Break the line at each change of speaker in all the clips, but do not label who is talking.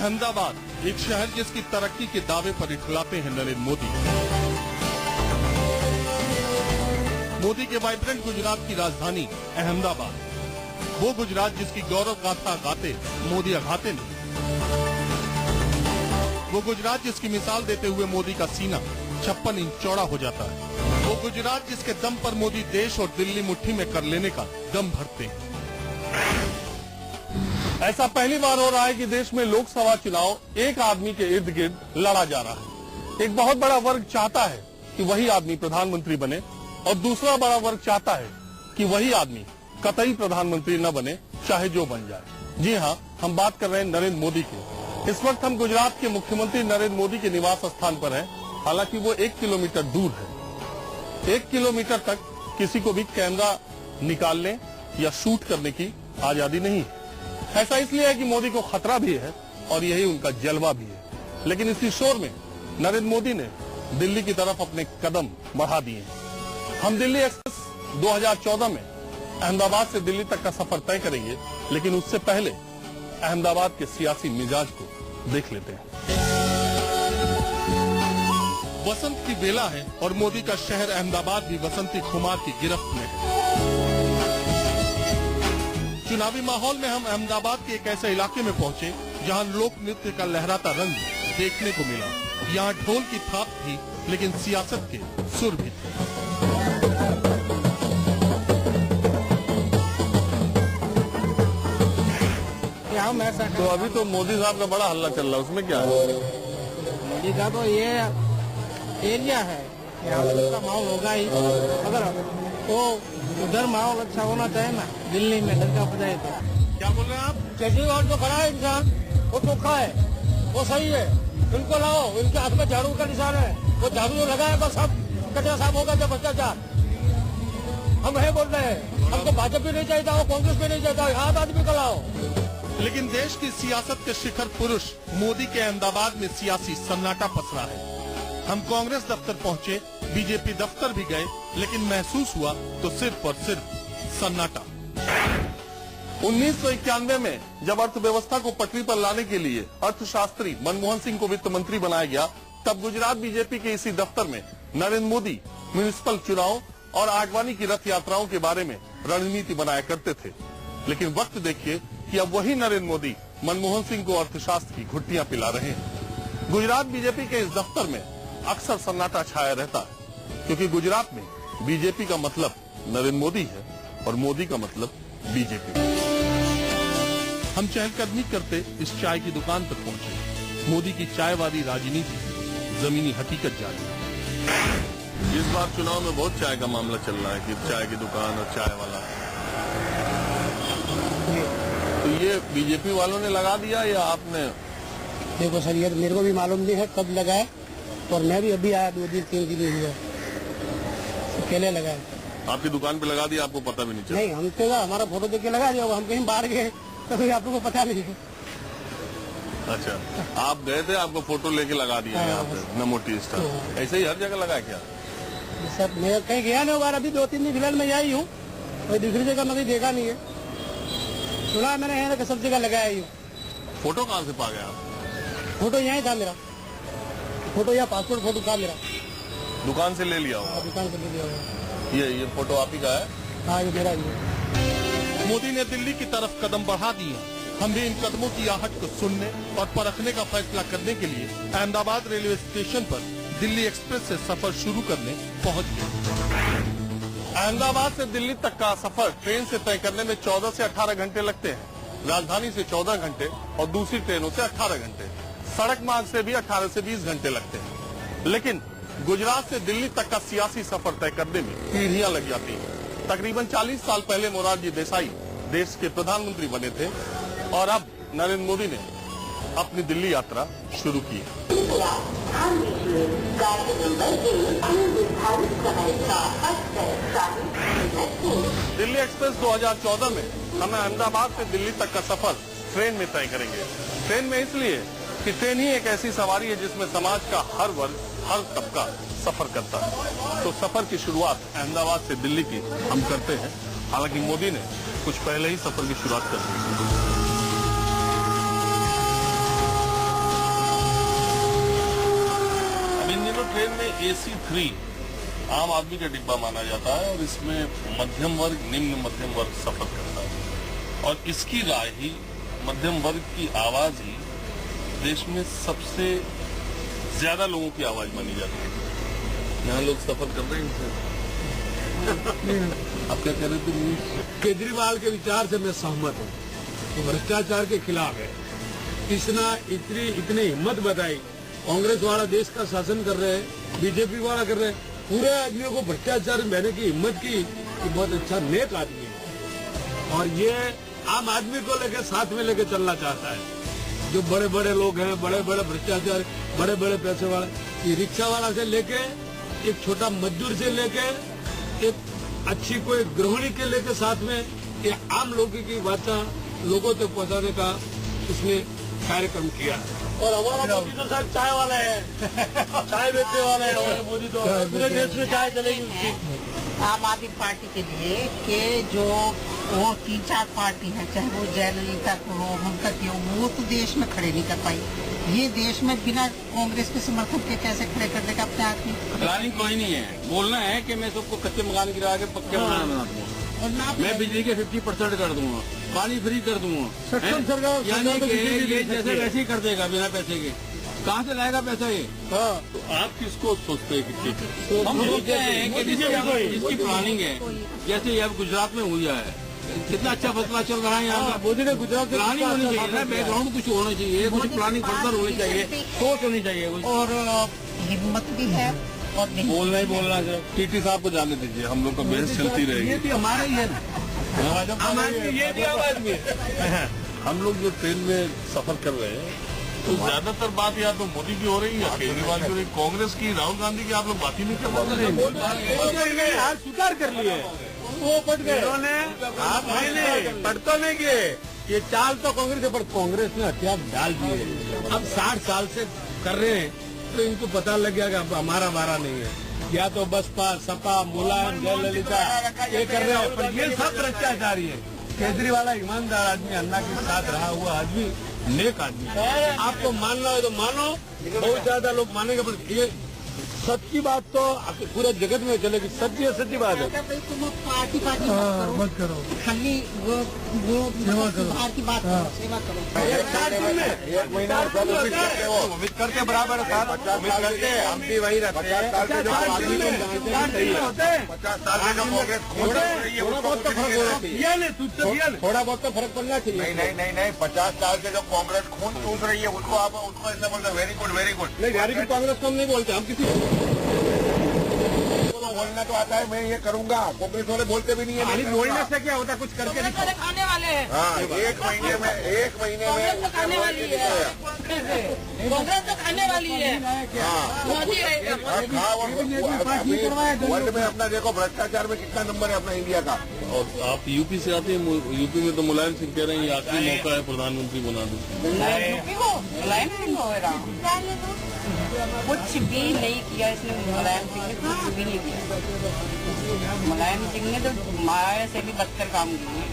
अहमदाबाद, एक शहर जिसकी तरक्की के दावे पर इठलाते हैं नरेंद्र मोदी। मोदी के वाइब्रेंट गुजरात की राजधानी अहमदाबाद, वो गुजरात जिसकी गौरव गाथा गाते मोदी अघाते नहीं, वो गुजरात जिसकी मिसाल देते हुए मोदी का सीना 56 इंच चौड़ा हो जाता है, वो गुजरात जिसके दम पर मोदी देश और दिल्ली मुट्ठी में कर लेने का दम भरते हैं। ऐसा पहली बार हो रहा है कि देश में लोकसभा चुनाव एक आदमी के इर्द गिर्द लड़ा जा रहा है। एक बहुत बड़ा वर्ग चाहता है कि वही आदमी प्रधानमंत्री बने और दूसरा बड़ा वर्ग चाहता है कि वही आदमी कतई प्रधानमंत्री न बने, चाहे जो बन जाए। जी हाँ, हम बात कर रहे हैं नरेंद्र मोदी की। इस वक्त हम गुजरात के मुख्यमंत्री नरेंद्र मोदी के निवास स्थान पर हैं। हालांकि वो 1 किलोमीटर दूर है। 1 किलोमीटर तक किसी को भी कैमरा निकालने या शूट करने की आजादी नहीं है। ऐसा इसलिए है कि मोदी को खतरा भी है और यही उनका जलवा भी है। लेकिन इसी शोर में नरेंद्र मोदी ने दिल्ली की तरफ अपने कदम बढ़ा दिए हैं। हम दिल्ली एक्सप्रेस 2014 में अहमदाबाद से दिल्ली तक का सफर तय करेंगे, लेकिन उससे पहले अहमदाबाद के सियासी मिजाज को देख लेते हैं। वसंत की बेला है और मोदी का शहर अहमदाबाद भी वसंती खुमार की गिरफ्त में है। चुनावी माहौल में हम अहमदाबाद के एक ऐसे इलाके में पहुंचे जहां लोक नृत्य का लहराता रंग देखने को मिला। यहाँ ढोल की थाप थी, लेकिन सियासत के सुर भी थे। तो अभी तो मोदी साहब का बड़ा हल्ला चल रहा है, उसमें क्या है?
मोदी का तो ये एरिया है, यहाँ का माहौल होगा ही। अगर तो उधर माहौल अच्छा होना चाहिए ना, दिल्ली में डर का बजाय। तो
क्या बोल रहे हैं आप?
केजरीवाल जो खड़ा है इंसान, वो चोखा है, वो सही है। इनको लाओ, इनके हाथ में झाड़ू का निशान है, वो झाड़ू जो लगा है बस सब कचरा साफ होगा। जब भ्रष्टाचार हम है बोल रहे हैं, हमको भाजपा भी नहीं चाहिए, कांग्रेस भी नहीं चाहिए, आम आदमी को लाओ।
लेकिन देश की सियासत के शिखर पुरुष मोदी के अहमदाबाद में सियासी सन्नाटा पसरा है। हम कांग्रेस दफ्तर पहुंचे, बीजेपी दफ्तर भी गए, लेकिन महसूस हुआ तो सिर्फ और सिर्फ सन्नाटा। 1991 में जब अर्थव्यवस्था को पटरी पर लाने के लिए अर्थशास्त्री मनमोहन सिंह को वित्त मंत्री बनाया गया, तब गुजरात बीजेपी के इसी दफ्तर में नरेंद्र मोदी म्युनिसिपल चुनाव और आगवानी की रथ यात्राओं के बारे में रणनीति बनाया करते थे। लेकिन वक्त देखिए कि अब वही नरेंद्र मोदी मनमोहन सिंह को अर्थशास्त्र की घुट्टियां पिला रहे हैं। गुजरात बीजेपी के इस दफ्तर में अक्सर सन्नाटा छाया रहता है, क्योंकि गुजरात में बीजेपी का मतलब नरेंद्र मोदी है और मोदी का मतलब बीजेपी। हम चहलकदमी करते इस चाय की दुकान तक पहुंचे। मोदी की चाय वाली राजनीति जमीनी हकीकत जानी। इस बार चुनाव में बहुत चाय का मामला चल रहा है कि चाय की दुकान और चाय वाला। तो ये बीजेपी वालों ने लगा दिया या आपने?
देखो सर, ये मेरे को भी मालूम नहीं है कब लगाए, और मैं भी अभी आया 2 दिन 3 दिन हुआ, अकेले लगाए।
आपकी दुकान पे लगा दिया, आपको पता भी नहीं चला?
नहीं, हम तो हमारा फोटो देख के लगा दिया, हम कहीं बाहर गए तो आप लोगों को पता नहीं है।
अच्छा, आप गए थे, आपको फोटो लेके लगा दिया यहाँ पे नमो टी स्टार। ऐसे ही हर जगह लगाया क्या?
सर मैं कहीं गया नहीं, बार अभी 2-3 दिन फिलहाल मैं आई हूँ, कोई दूसरी जगह मैं कहीं देखा नहीं है। सुना मैंने यहाँ सब जगह लगाया ही हूँ।
फोटो कहाँ से पा गया आप?
फोटो यहीं था मेरा, फोटो या पासपोर्ट फोटो था मेरा।
दुकान से ले लिया होगा?
दुकान से ले लिया होगा।
ये फोटो आप ही का है?
हाँ, ये मेरा ही है।
मोदी ने दिल्ली की तरफ कदम बढ़ा दिए। हम भी इन कदमों की आहट को सुनने और परखने का फैसला करने के लिए अहमदाबाद रेलवे स्टेशन पर दिल्ली एक्सप्रेस से सफर शुरू करने पहुंच गए। अहमदाबाद से दिल्ली तक का सफर ट्रेन से तय करने में 14 से 18 घंटे लगते हैं। राजधानी से 14 घंटे और दूसरी ट्रेनों से 18 घंटे। सड़क मार्ग से भी 18 से 20 घंटे लगते हैं। लेकिन गुजरात से दिल्ली तक का सियासी सफर तय करने में पीढ़ियां लग जाती हैं। तकरीबन 40 साल पहले मोरारजी देसाई देश के प्रधानमंत्री बने थे और अब नरेंद्र मोदी ने अपनी दिल्ली यात्रा शुरू की। दिल्ली एक्सप्रेस 2014 में हम अहमदाबाद से दिल्ली तक का सफर ट्रेन में तय करेंगे। ट्रेन में इसलिए कि ट्रेन ही एक ऐसी सवारी है जिसमें समाज का हर वर्ग, हर तबका सफर करता है। तो सफर की शुरुआत अहमदाबाद से दिल्ली की हम करते हैं। हालांकि मोदी ने कुछ पहले ही सफर की शुरुआत कर दी। AC3 आम आदमी का डिब्बा माना जाता है और इसमें मध्यम वर्ग, निम्न मध्यम वर्ग सफर करता है और इसकी राय ही, मध्यम वर्ग की आवाज ही देश में सबसे ज्यादा लोगों की आवाज मानी जाती है। यहाँ लोग सफर कर रहे हैं। आप क्या कह रहे थे?
केजरीवाल के विचार से मैं सहमत हूँ। तो भ्रष्टाचार के खिलाफ है। इतनी हिम्मत बताई। कांग्रेस वाला देश का शासन कर रहे हैं, बीजेपी वाला कर रहे हैं, पूरे आदमियों को भ्रष्टाचार में बहने की हिम्मत की कि बहुत अच्छा नेक आदमी है और ये आम आदमी को लेकर साथ में लेकर चलना चाहता है। जो बड़े बड़े लोग हैं, बड़े बड़े भ्रष्टाचार, बड़े बड़े पैसे वाले, ये रिक्शा वाला से लेके एक छोटा मजदूर से लेके एक अच्छी कोई गृहिणी के लेके साथ में ये आम लोगों की बातें लोगों तक पहुंचाने का उसने कार्यक्रम किया। और हमारा मोदी तो साहब चाय वाला है, चाय बेचने वाला है। हमारे मोदी तो पूरे देश में चाय चलेगी उसकी।
आम आदमी पार्टी के लिए कि जो वो 3-4 पार्टी है, चाहे वो जयललिता को हो, ममता की हो, वो तो देश में खड़े नहीं कर पाई। ये देश में बिना कांग्रेस के समर्थन के कैसे खड़े कर देगा अपने आदमी?
प्लानिंग कोई नहीं है। बोलना है कि मैं सबको कच्चे मकान गिरा के पक्के मकान बना दूंगा, मैं बिजली के 50% कर दूंगा, पानी फ्री कर दूंगा, यानी कि ये जैसे वैसे ही कर देगा बिना पैसे के। कहाँ से लाएगा पैसा ये?
हाँ, तो आप किसको सोचते हैं कि ठीक है?
हम सोचते हैं कि जिसकी प्लानिंग है, जैसे अब गुजरात में हुआ है, कितना अच्छा फैसला चल रहा है यहाँ का।
मोदी ने गुजरात में
प्लानिंग होनी चाहिए ना, बैकग्राउंड कुछ होना चाहिए, कुछ प्लानिंग फर्दर होनी चाहिए, सोच होनी चाहिए कुछ।
और हिम्मत भी है और
बोलना ही बोलना है। टीटी साहब को जाने दीजिए, हम लोग का बहस चलती रहेगी।
ये भी हमारा ही है ना, आम आदमी, ये भी आम आदमी है।
हम लोग जो ट्रेन में सफर कर रहे हैं तो ज्यादातर बात या तो मोदी की हो रही है या केजरीवाल की हो रही है। कांग्रेस की, राहुल गांधी की आप लोग बात ही नहीं कर रहे।
हार स्वीकार कर लिए, वो पट गए उन्होंने। आप पट तो नहीं गए, ये चाल तो कांग्रेस है, पर कांग्रेस ने हथियार डाल दिए। अब 60 साल से कर रहे हैं तो इनको पता लग गया कि अब हमारा वारा नहीं है। या तो बसपा, सपा, मुलायम, जयललिता ये कर रहे हैं, पर ये सब भ्रष्टाचारी है। केजरीवाल ईमानदार आदमी, अन्ना के साथ रहा हुआ आदमी, नेक आदमी। आपको मानना हो तो मानो, बहुत ज्यादा लोग मानेंगे, पर ये सच्ची बात तो पूरे जगत में चलेगी। सच्ची बात है।
तुम पार्टी मत करो, खाली वो सुधार की बात करो, सेवा करो।
एक महीना उम्मीद करके बराबर उम्मीद करते हैं, हम भी वही रखते हैं। 50 साल के जो थोड़ा बहुत तो फर्क होना चाहिए, थोड़ा बहुत तो फर्क पड़ना चाहिए।
नहीं 50 साल से जो कांग्रेस खून चूस रही है उसको आप उसको ऐसा बोलते वेरी गुड वेरी गुड।
नहीं, वेरी गुड कांग्रेस को हम नहीं बोलते, हम किसी
बोलना तो आता है, मैं ये करूंगा। कांग्रेस वाले बोलते भी नहीं है।
बोलने से क्या होता है, कुछ करके
खाने वाले हैं।
हाँ, एक महीने में
खाने वाली है कांग्रेस, तो खाने वाली है। मोदी
वर्ल्ड में अपना देखो भ्रष्टाचार में कितना नंबर है अपना इंडिया का।
और आप यूपी से आते हैं, यूपी में तो मुलायम सिंह कह रहे हैं ये आखिरी मौका है प्रधानमंत्री बना दो।
मुलायम सिंह होगा, कुछ भी नहीं किया इसने। मुलायम सिंह ने कुछ भी नहीं किया। मुलायम सिंह ने तो माया से भी बदतर काम किए।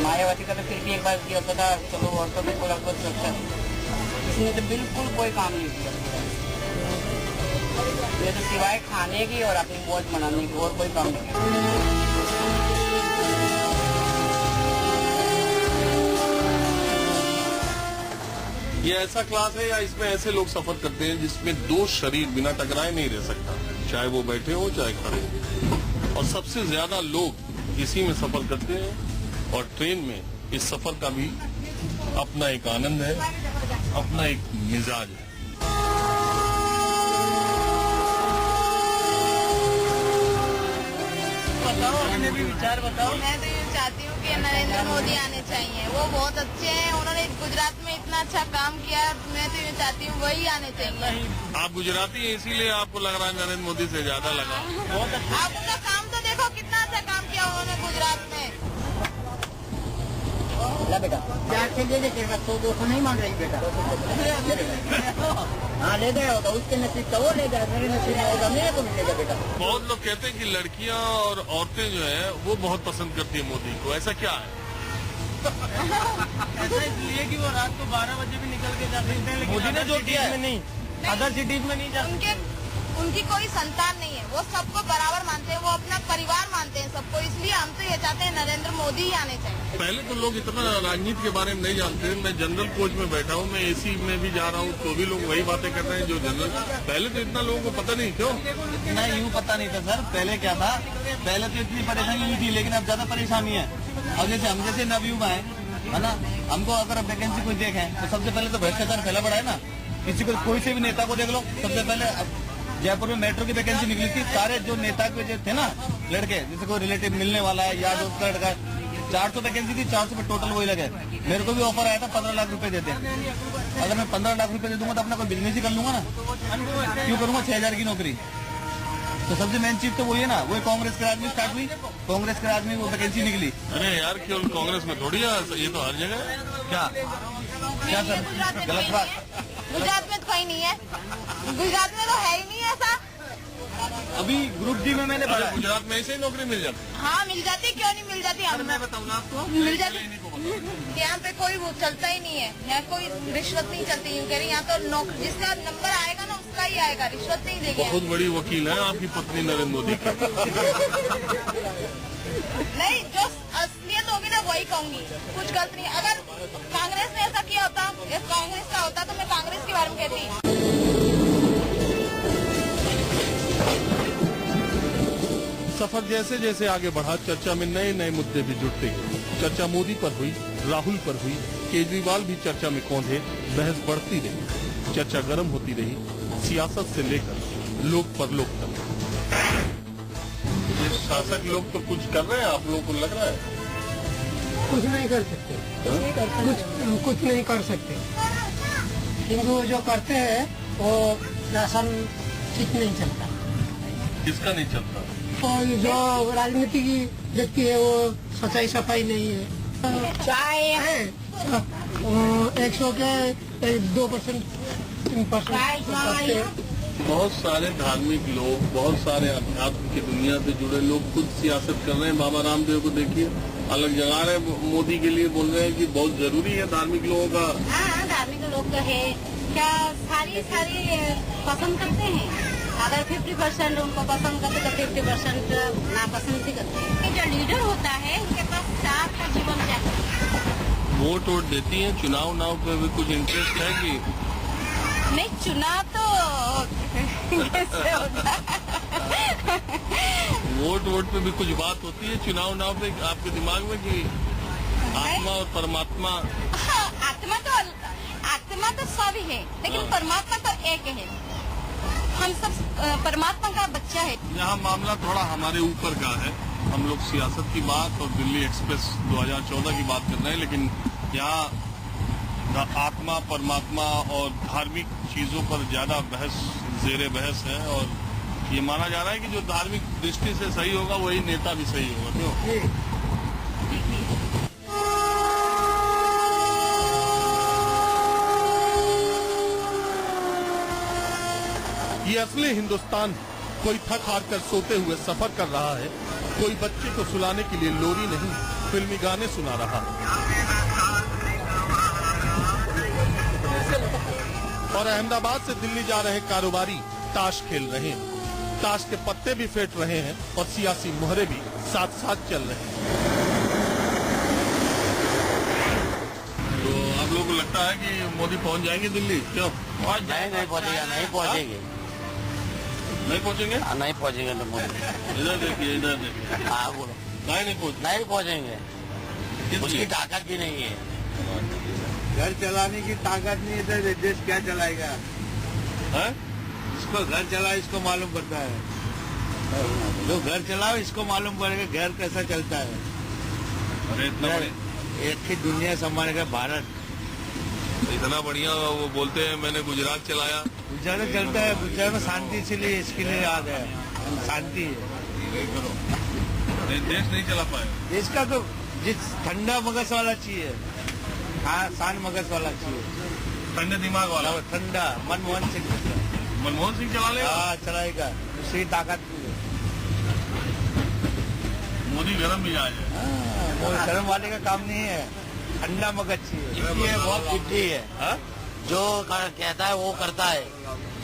मायावती का तो फिर भी एक बार किया था, चलो औरतों को लगभग सुरक्षा दी। इसने तो बिल्कुल कोई काम नहीं किया। ये तो सिवाय खाने की और अपनी मौज मनाने की और कोई काम नहीं किया।
ये ऐसा क्लास है या इसमें ऐसे लोग सफर करते हैं जिसमें दो शरीर बिना टकराए नहीं रह सकता, चाहे वो बैठे हो चाहे खड़े हो। और सबसे ज्यादा लोग इसी में सफर करते हैं और ट्रेन में इस सफर का भी अपना एक आनंद है, अपना एक मिजाज है।
बताओ, अपने भी विचार बताओ।
मैं तो ये चाहती हूँ कि नरेंद्र मोदी आने चाहिए। वो बहुत अच्छे हैं, उन्होंने गुजरात में इतना अच्छा काम किया। मैं तो ये चाहती हूँ वही आने चाहिए।
आप गुजराती हैं इसीलिए आपको लग रहा है नरेंद्र मोदी से ज्यादा लगा।
आप उनका काम तो देखो, कितना अच्छा काम किया उन्होंने गुजरात में।
बेटा प्यार से ले लेते, 100-200 नहीं मांग रही बेटा। हाँ ले गए होगा, उसके नसीब का वो ले जाए, मेरे नसीब में होगा मेरे को मिलेगा बेटा।
बहुत लोग कहते हैं कि लड़कियां और औरतें जो है वो बहुत पसंद करती है मोदी को, ऐसा क्या है?
ऐसा इसलिए कि वो रात को 12 बजे भी निकल के जाते हैं, लेकिन मोदी ने जो किया है नहीं, अदर सिटीज में नहीं जाते।
उनकी कोई संतान नहीं है, वो सबको बराबर मानते हैं, वो अपना परिवार मानते हैं सबको। इसलिए हम तो ये चाहते हैं नरेंद्र मोदी ही आने चाहिए।
पहले तो लोग इतना राजनीति के बारे में नहीं जानते। मैं जनरल कोच में बैठा हूँ, मैं एसी में भी जा रहा हूँ, तो भी लोग वही बातें कर रहे हैं जो जनरल। पहले तो इतना लोगों को पता नहीं, क्यों
इतना यूँ पता नहीं था सर। पहले क्या था, पहले तो इतनी परेशानी नहीं थी, लेकिन अब ज्यादा परेशानी है। अब जैसे हम जैसे नवयुवा है ना, हमको अगर वैकेंसी कोई देखें तो सबसे पहले तो भ्रष्टाचार फैला पड़ा है ना। किसी को, कोई से भी नेता को देख लो, सबसे पहले जयपुर में मेट्रो की वैकेंसी निकली थी, सारे जो नेता के जो थे ना लड़के, जैसे कोई रिलेटिव मिलने वाला है या जो लड़का, 400 वैकेंसी थी, 400 पे टोटल वही लगे। मेरे को भी ऑफर आया था 15 लाख रुपए देते। अगर मैं 15 लाख रुपए दे दूंगा तो अपना कोई बिजनेस ही कर लूंगा ना, क्यों करूंगा 6000 की नौकरी। तो सबसे मेन चीज तो वही है ना, वही कांग्रेस के राज में स्टार्ट हुई, कांग्रेस के राज में वो वैकेंसी निकली।
अरे यार, केवल कांग्रेस में थोड़ी है, ये तो हर जगह है।
क्या सर, गलत बात।
गुजरात में तो कोई नहीं है, गुजरात में तो है ही नहीं ऐसा।
अभी ग्रुप डी में मैंने पढ़ा,
गुजरात में ऐसे ही नौकरी मिल जाती।
हाँ मिल जाती, क्यों नहीं मिल जाती। हम
मैं बताऊंगा आपको,
मिल जाती। यहाँ पे कोई वो चलता ही नहीं है, यहाँ कोई रिश्वत नहीं चलती। यूँ कह रही यहाँ तो नौकरी जिसका नंबर आएगा ना उसका ही आएगा, रिश्वत नहीं देगी।
बहुत बड़ी वकील है आपकी पत्नी नरेंद्र मोदी की।
नहीं, जो असलियत होगी ना वही कहूंगी, कुछ गलत नहीं। अगर कांग्रेस ने ऐसा किया होता, कांग्रेस का होता तो मैं कांग्रेस के बारे में कहती।
सफर जैसे जैसे आगे बढ़ा, चर्चा में नए नए मुद्दे भी जुड़ते गए। चर्चा मोदी पर हुई, राहुल पर हुई, केजरीवाल भी चर्चा में कौंधे। बहस बढ़ती रही, चर्चा गर्म होती रही, सियासत से लेकर लोक परलोक तक। ये शासक लोग तो कुछ कर रहे हैं, आप लोगों को लग रहा है?
कुछ नहीं कर सकते, कुछ नहीं कर सकते। हिंदू जो करते हैं वो राशन ठीक नहीं चलता।
किसका नहीं चलता?
और जो राजनीति की व्यक्ति है वो सच्चाई सफाई नहीं है। चाय है 100 के 2%, 3%।
बहुत सारे धार्मिक लोग, बहुत सारे अध्यात्म की दुनिया से जुड़े लोग खुद सियासत कर रहे हैं। बाबा रामदेव को देखिए, अलग जगा रहे हैं, मोदी के लिए बोल रहे हैं कि बहुत जरूरी है धार्मिक लोगों का।
हाँ, धार्मिक लोग तो है, क्या सारी पसंद करते हैं। अगर 50% उनको पसंद करते तो 50% नापसंद भी करते हैं। जो लीडर होता है उनके पास साथ का जीवन जाता है।
वोट देती है, चुनाव पे भी कुछ इंटरेस्ट है कि
नहीं? चुनाव तो कैसे होता है?
वोट पे भी कुछ बात होती है, चुनाव पे आपके दिमाग में कि आत्मा और परमात्मा।
हाँ, आत्मा तो सब ही है, लेकिन परमात्मा तो एक है। हम सब परमात्मा का बच्चा है।
यहाँ मामला थोड़ा हमारे ऊपर का है। हम लोग सियासत की बात और दिल्ली एक्सप्रेस 2014 की बात कर रहे हैं, लेकिन यहाँ आत्मा, परमात्मा और धार्मिक चीजों पर ज्यादा जेर बहस है। और ये माना जा रहा है कि जो धार्मिक दृष्टि से सही होगा वही नेता भी सही होगा। क्यों? ये असली हिंदुस्तान है। कोई थक हार कर सोते हुए सफर कर रहा है, कोई बच्चे को सुलाने के लिए लोरी नहीं फिल्मी गाने सुना रहा है। और अहमदाबाद से दिल्ली जा रहे कारोबारी ताश खेल रहे हैं, ताश के पत्ते भी फेंट रहे हैं और सियासी मोहरे भी साथ साथ चल रहे हैं। तो आप लोगों को लगता है कि मोदी पहुंच जाएंगे दिल्ली? क्यों
नहीं पहुंचेगा, नहीं पहुंचेंगे,
नहीं पहुंचेंगे?
नहीं पहुंचेंगे तो मोदी।
इधर देखिए।
हाँ बोलो,
नहीं
पहुंचेंगे, उसकी ताकत भी नहीं है।
घर चलाने की ताकत नहीं है तो देश क्या चलाएगा? इसको घर चला इसको मालूम पड़ता है। जो घर चलाओ इसको मालूम पड़ेगा घर कैसा चलता है।
अरे इतना
एक ही दुनिया संभालेगा भारत।
इतना बढ़िया वो बोलते हैं मैंने गुजरात चलाया।
गुजरात चलता है, गुजरात में शांति, इसीलिए इसके लिए याद है, शांति है।
देश नहीं चला पाए।
देश का तो जिस ठंडा मगज वाला चाहिए, हाँ, शान मगज वाला चाहिए,
ठंडे दिमाग वाला।
ठंडा। मनमोहन सिंह
चला लेगा।
हाँ, चलाएगा, उसकी ताकत
मोदी गरम भी आ जाए।
वो गरम वाले का काम नहीं है, ठंडा मगज चाहिए।
ये बहुत जिद्दी है, जो कहता है वो करता है,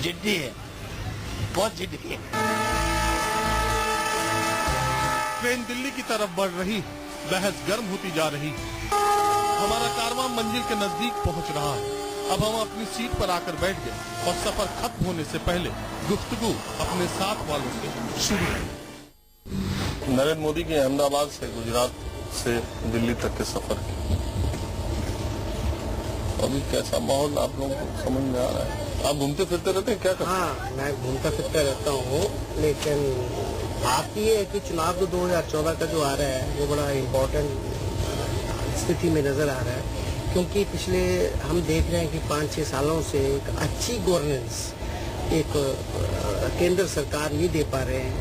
जिद्दी है।
बहुत जिद्दी है।
ट्रेन दिल्ली की तरफ बढ़ रही, बहस गर्म होती जा रही। हमारा कारवां मंजिल के नजदीक पहुंच रहा है। अब हम अपनी सीट पर आकर बैठ गए और सफर खत्म होने से पहले गुफ्तगू अपने साथ वालों से शुरू हुई। नरेंद्र मोदी के अहमदाबाद से गुजरात से दिल्ली तक के सफर की अभी कैसा माहौल आप लोगों को समझ में आ रहा है? आप घूमते फिरते रहते हैं क्या करते हैं?
हाँ, मैं घूमता फिरता रहता हूँ, लेकिन बात ये है कि चुनाव 2014 का जो आ रहा है वो बड़ा इम्पोर्टेंट स्थिति में नजर आ रहा है, क्योंकि पिछले हम देख रहे हैं कि 5-6 सालों से एक अच्छी गवर्नेंस एक केंद्र सरकार नहीं दे पा रहे हैं,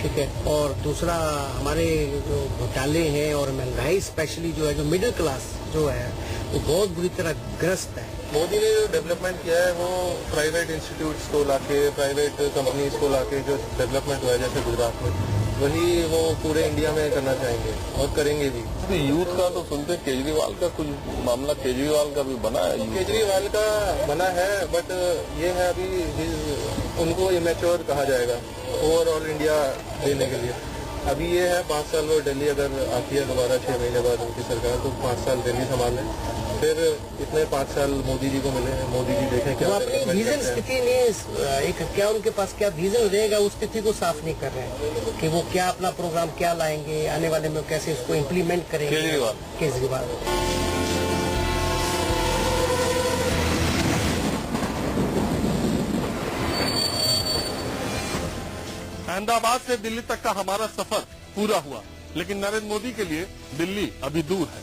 ठीक है। और दूसरा हमारे जो घोटाले हैं और महंगाई स्पेशली जो है, जो मिडिल क्लास जो है वो बहुत बुरी तरह ग्रस्त है।
मोदी ने जो डेवलपमेंट किया है वो प्राइवेट इंस्टीट्यूट्स को लाके, प्राइवेट कंपनीज को लाके जो डेवलपमेंट हुआ है जैसे गुजरात में, वही वो पूरे इंडिया में करना चाहेंगे और करेंगे भी। तो यूथ का तो सुनते केजरीवाल का कुछ मामला केजरीवाल का भी बना है। केजरीवाल का बना है, बट ये है अभी उनको इमेच्योर कहा जाएगा ओवरऑल इंडिया देने के लिए। अभी ये है 5 साल वो दिल्ली अगर आती है दोबारा 6 महीने बाद उनकी सरकार, तो 5 साल दिल्ली संभालें, फिर इतने 5 साल मोदी जी को मिले हैं, मोदी जी देखें क्या
विजन स्थिति में एक क्या उनके पास क्या विजन रहेगा, उस स्थिति को साफ नहीं कर रहे हैं कि वो क्या अपना प्रोग्राम क्या लाएंगे आने वाले में, कैसे इसको इम्प्लीमेंट करेंगे केजरीवाल। अहमदाबाद से दिल्ली तक का हमारा सफर पूरा हुआ, लेकिन नरेंद्र मोदी के लिए दिल्ली अभी दूर है।